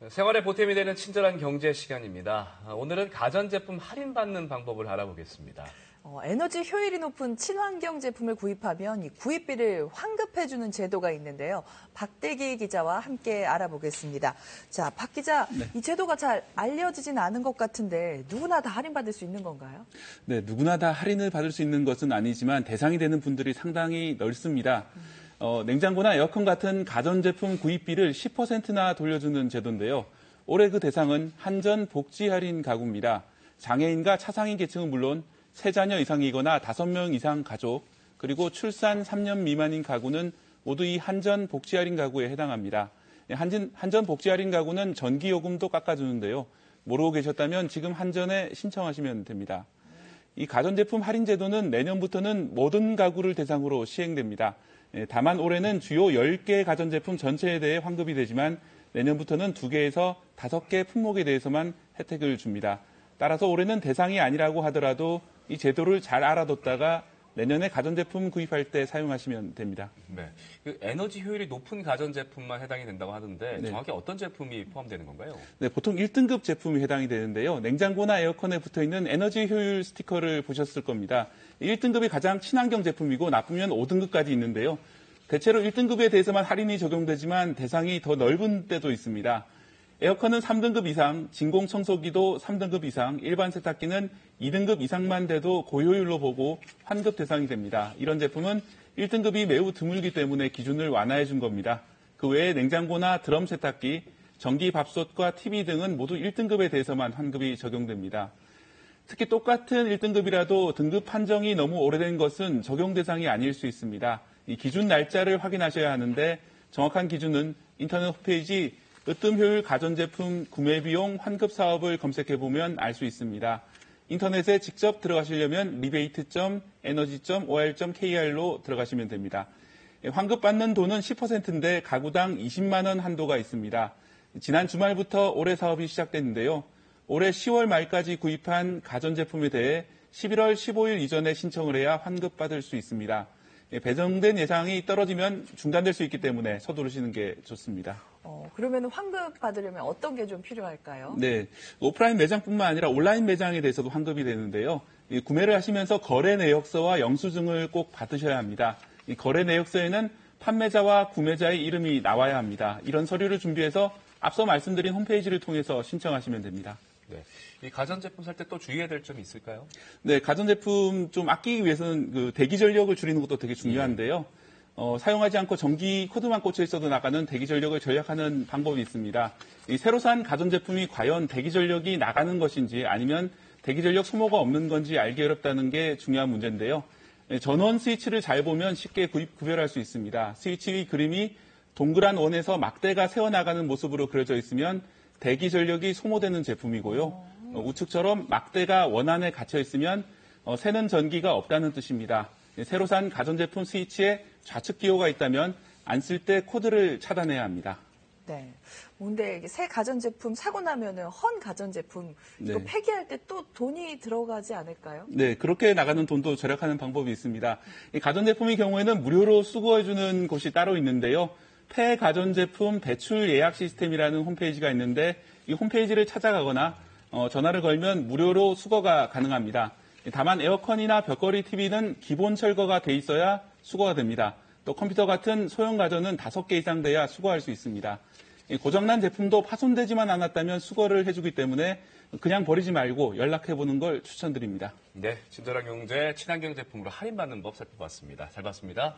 생활에 보탬이 되는 친절한 경제 시간입니다. 오늘은 가전제품 할인받는 방법을 알아보겠습니다. 에너지 효율이 높은 친환경 제품을 구입하면 이 구입비를 환급해주는 제도가 있는데요. 박대기 기자와 함께 알아보겠습니다. 자, 박 기자, 네. 이 제도가 잘 알려지진 않은 것 같은데 누구나 다 할인받을 수 있는 건가요? 네, 누구나 다 할인을 받을 수 있는 것은 아니지만 대상이 되는 분들이 상당히 넓습니다. 냉장고나 에어컨 같은 가전제품 구입비를 10%나 돌려주는 제도인데요. 올해 그 대상은 한전 복지 할인 가구입니다. 장애인과 차상위 계층은 물론 3자녀 이상이거나 5명 이상 가족, 그리고 출산 3년 미만인 가구는 모두 이 한전 복지 할인 가구에 해당합니다. 한전 복지 할인 가구는 전기요금도 깎아주는데요. 모르고 계셨다면 지금 한전에 신청하시면 됩니다. 이 가전제품 할인 제도는 내년부터는 모든 가구를 대상으로 시행됩니다. 다만 올해는 주요 10개 가전제품 전체에 대해 환급이 되지만 내년부터는 2개에서 5개 품목에 대해서만 혜택을 줍니다. 따라서 올해는 대상이 아니라고 하더라도 이 제도를 잘 알아뒀다가 내년에 가전제품 구입할 때 사용하시면 됩니다. 네, 그 에너지 효율이 높은 가전제품만 해당이 된다고 하던데 네. 정확히 어떤 제품이 포함되는 건가요? 네, 보통 1등급 제품이 해당이 되는데요. 냉장고나 에어컨에 붙어있는 에너지 효율 스티커를 보셨을 겁니다. 1등급이 가장 친환경 제품이고 나쁘면 5등급까지 있는데요. 대체로 1등급에 대해서만 할인이 적용되지만 대상이 더 넓은 때도 있습니다. 에어컨은 3등급 이상, 진공청소기도 3등급 이상, 일반 세탁기는 2등급 이상만 돼도 고효율로 보고 환급 대상이 됩니다. 이런 제품은 1등급이 매우 드물기 때문에 기준을 완화해 준 겁니다. 그 외에 냉장고나 드럼 세탁기, 전기밥솥과 TV 등은 모두 1등급에 대해서만 환급이 적용됩니다. 특히 똑같은 1등급이라도 등급 판정이 너무 오래된 것은 적용 대상이 아닐 수 있습니다. 이 기준 날짜를 확인하셔야 하는데 정확한 기준은 인터넷 홈페이지 으뜸 효율 가전제품 구매 비용 환급 사업을 검색해보면 알 수 있습니다. 인터넷에 직접 들어가시려면 rebate.energy.or.kr로 들어가시면 됩니다. 환급받는 돈은 10%인데 가구당 20만 원 한도가 있습니다. 지난 주말부터 올해 사업이 시작됐는데요. 올해 10월 말까지 구입한 가전제품에 대해 11월 15일 이전에 신청을 해야 환급받을 수 있습니다. 배정된 예상이 떨어지면 중단될 수 있기 때문에 서두르시는 게 좋습니다. 그러면 환급 받으려면 어떤 게 좀 필요할까요? 네, 오프라인 매장뿐만 아니라 온라인 매장에 대해서도 환급이 되는데요. 구매를 하시면서 거래 내역서와 영수증을 꼭 받으셔야 합니다. 이 거래 내역서에는 판매자와 구매자의 이름이 나와야 합니다. 이런 서류를 준비해서 앞서 말씀드린 홈페이지를 통해서 신청하시면 됩니다. 네, 이 가전제품 살 때 또 주의해야 될 점이 있을까요? 네, 가전제품 좀 아끼기 위해서는 그 대기 전력을 줄이는 것도 되게 중요한데요. 사용하지 않고 전기 코드만 꽂혀 있어도 나가는 대기 전력을 절약하는 방법이 있습니다. 이 새로 산 가전제품이 과연 대기 전력이 나가는 것인지 아니면 대기 전력 소모가 없는 건지 알기 어렵다는 게 중요한 문제인데요. 전원 스위치를 잘 보면 쉽게 구별할 수 있습니다. 스위치 그림이 동그란 원에서 막대가 새어나가는 모습으로 그려져 있으면 대기 전력이 소모되는 제품이고요. 우측처럼 막대가 원 안에 갇혀 있으면 새는 전기가 없다는 뜻입니다. 새로 산 가전제품 스위치에 좌측 기호가 있다면 안 쓸 때 코드를 차단해야 합니다. 네. 근데 새 가전제품 사고 나면은 헌 가전제품 이거 네. 폐기할 때 또 돈이 들어가지 않을까요? 네, 그렇게 나가는 돈도 절약하는 방법이 있습니다. 이 가전제품의 경우에는 무료로 수거해주는 곳이 따로 있는데요. 폐가전제품 배출 예약 시스템이라는 홈페이지가 있는데 이 홈페이지를 찾아가거나 전화를 걸면 무료로 수거가 가능합니다. 다만 에어컨이나 벽걸이 TV는 기본 철거가 돼 있어야 수거가 됩니다. 또 컴퓨터 같은 소형 가전은 5개 이상 돼야 수거할 수 있습니다. 고장난 제품도 파손되지만 않았다면 수거를 해주기 때문에 그냥 버리지 말고 연락해보는 걸 추천드립니다. 네, 친절한 경제 친환경 제품으로 할인받는 법 살펴봤습니다. 잘 봤습니다.